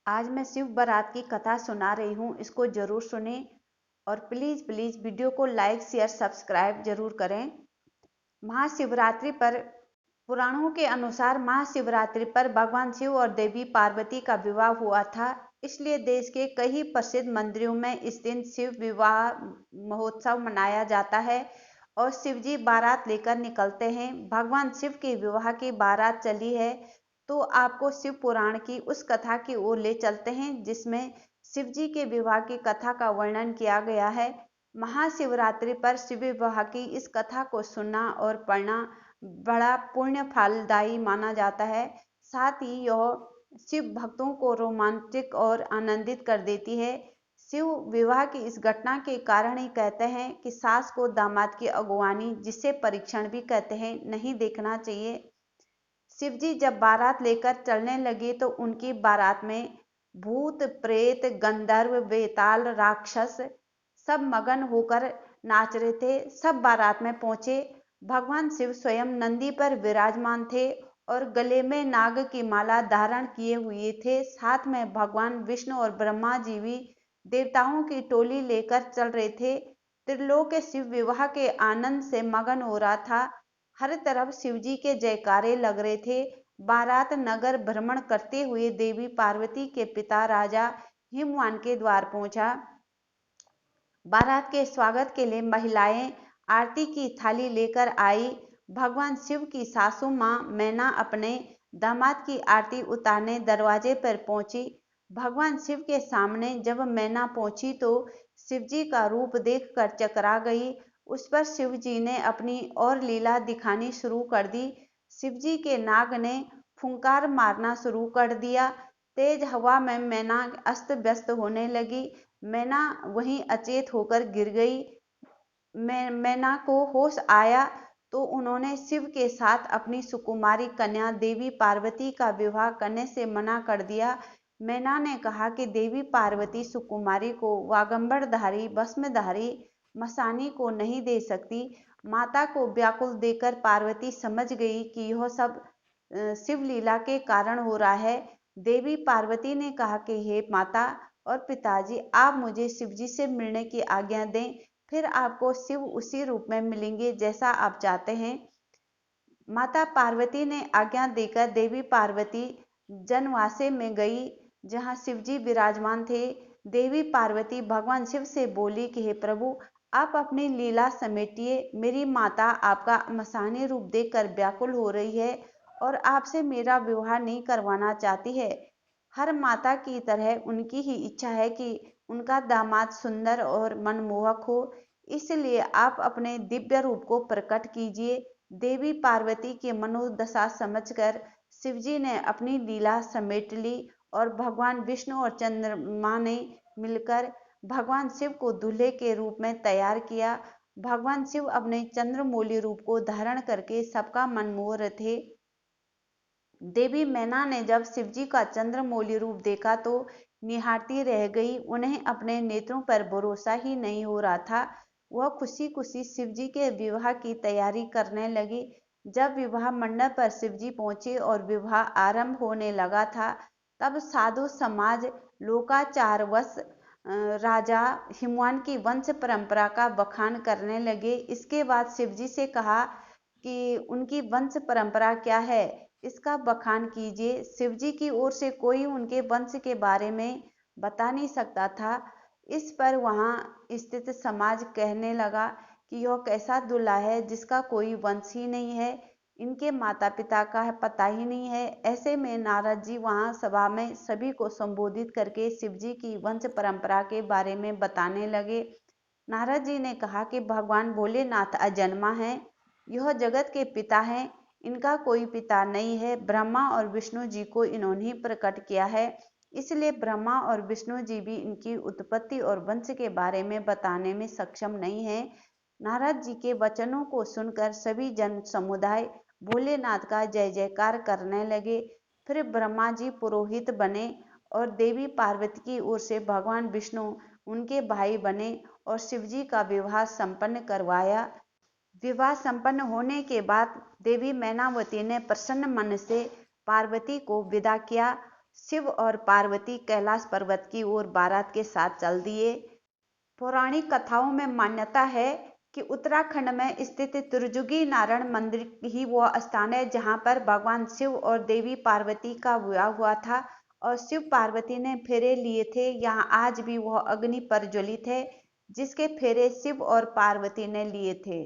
आज मैं शिव बारात की कथा सुना रही हूँ, इसको जरूर सुने और प्लीज प्लीज वीडियो को लाइक शेयर सब्सक्राइब जरूर करें। महाशिवरात्रि पर पुराणों के अनुसार महाशिवरात्रि पर भगवान शिव और देवी पार्वती का विवाह हुआ था। इसलिए देश के कई प्रसिद्ध मंदिरों में इस दिन शिव विवाह महोत्सव मनाया जाता है और शिवजी बारात लेकर निकलते हैं। भगवान शिव के विवाह की बारात चली है तो आपको शिव पुराण की उस कथा की ओर ले चलते हैं जिसमें शिवजी के विवाह की कथा का वर्णन किया गया है। महाशिवरात्रि पर शिव विवाह की इस कथा को सुनना और पढ़ना बड़ा पुण्य फलदायी माना जाता है। साथ ही यह शिव भक्तों को रोमांचिक और आनंदित कर देती है। शिव विवाह की इस घटना के कारण ही कहते हैं कि सास को दामाद की अगुवानी, जिसे परीक्षण भी कहते हैं, नहीं देखना चाहिए। शिवजी जब बारात लेकर चलने लगे तो उनकी बारात में भूत प्रेत गंधर्व बेताल राक्षस सब मगन होकर नाच रहे थे। सब बारात में पहुंचे। भगवान शिव स्वयं नंदी पर विराजमान थे और गले में नाग की माला धारण किए हुए थे। साथ में भगवान विष्णु और ब्रह्मा जी भी देवताओं की टोली लेकर चल रहे थे। त्रिलोक शिव विवाह के आनंद से मगन हो रहा था। हर तरफ शिवजी के जयकारे लग रहे थे। बारात नगर भ्रमण करते हुए देवी पार्वती के पिता राजा हिमवान के द्वार पहुंचा। बारात के स्वागत के लिए महिलाएं आरती की थाली लेकर आई। भगवान शिव की सासू मां मैना अपने दामाद की आरती उतारने दरवाजे पर पहुंची। भगवान शिव के सामने जब मैना पहुंची तो शिवजी का रूप देखकर चकरा गई। उस पर शिवजी ने अपनी और लीला दिखानी शुरू कर दी। शिवजी के नाग ने फुंकार मारना शुरू कर दिया। तेज हवा में मैना अस्त व्यस्त होने लगी। मैना वहीं अचेत होकर गिर गई। मैना को होश आया तो उन्होंने शिव के साथ अपनी सुकुमारी कन्या देवी पार्वती का विवाह करने से मना कर दिया। मैना ने कहा कि देवी पार्वती सुकुमारी को वागंबरधारी भस्मधारी मसानी को नहीं दे सकती। माता को व्याकुल देकर पार्वती समझ गई कि यह सब शिव लीला के कारण हो रहा है। देवी पार्वती ने कहा कि हे माता और पिताजी, आप मुझे शिवजी से मिलने की आज्ञा दें, फिर आपको शिव उसी रूप में मिलेंगे जैसा आप चाहते हैं। माता पार्वती ने आज्ञा देकर देवी पार्वती जनवासे में गई जहां शिवजी विराजमान थे। देवी पार्वती भगवान शिव से बोली कि हे प्रभु, आप अपनी लीला समेटिए। मेरी माता आपका मसानी रूप देखकर व्याकुल हो रही है और आपसे मेरा विवाह नहीं करवाना चाहती है। हर माता की तरह उनकी ही इच्छा है कि उनका दामाद सुंदर और मनमोहक हो, इसलिए आप अपने दिव्य रूप को प्रकट कीजिए। देवी पार्वती की मनोदशा समझकर शिवजी ने अपनी लीला समेट ली और भगवान विष्णु और चंद्रमा ने मिलकर भगवान शिव को दूल्हे के रूप में तैयार किया। भगवान शिव अपने चंद्रमौली रूप को धारण करके सबका मन मोह रहे थे। देवी मैना ने जब शिवजी का चंद्रमौली रूप देखा तो निहारती रह गई। उन्हें अपने नेत्रों पर भरोसा ही नहीं हो रहा था। वह खुशी खुशी शिवजी के विवाह की तैयारी करने लगी। जब विवाह मंडप पर शिवजी पहुंचे और विवाह आरंभ होने लगा था तब साधु समाज लोकाचारवश राजा हिमवान की वंश परंपरा का बखान करने लगे। इसके बाद शिवजी से कहा कि उनकी वंश परंपरा क्या है, इसका बखान कीजिए। शिवजी की ओर से कोई उनके वंश के बारे में बता नहीं सकता था। इस पर वहां स्थित समाज कहने लगा कि यह कैसा दूल्हा है जिसका कोई वंश ही नहीं है, इनके माता पिता का पता ही नहीं है। ऐसे में नारद जी वहां सभा में सभी को संबोधित करके शिवजी की वंश परंपरा के बारे में बताने लगे। नारद जी ने कहा कि भगवान भोलेनाथ अजन्मा है, यह जगत के पिता हैं, इनका कोई पिता नहीं है। ब्रह्मा और विष्णु जी को इन्होंने ही प्रकट किया है, इसलिए ब्रह्मा और विष्णु जी भी इनकी उत्पत्ति और वंश के बारे में बताने में सक्षम नहीं है। नारद जी के वचनों को सुनकर सभी जन समुदाय भोलेनाथ का जय जयकार करने लगे। फिर ब्रह्मा जी पुरोहित बने और देवी पार्वती की ओर से भगवान विष्णु उनके भाई बने और शिवजी का विवाह संपन्न करवाया। विवाह संपन्न होने के बाद देवी मैनावती ने प्रसन्न मन से पार्वती को विदा किया शिव और पार्वती कैलाश पर्वत की ओर बारात के साथ चल दिए। पौराणिक कथाओं में मान्यता है कि उत्तराखंड में स्थित त्रिजुगी नारायण मंदिर ही वह स्थान है जहां पर भगवान शिव और देवी पार्वती का विवाह हुआ था और शिव पार्वती ने फेरे लिए थे। यहाँ आज भी वह अग्नि प्रज्वलित है जिसके फेरे शिव और पार्वती ने लिए थे।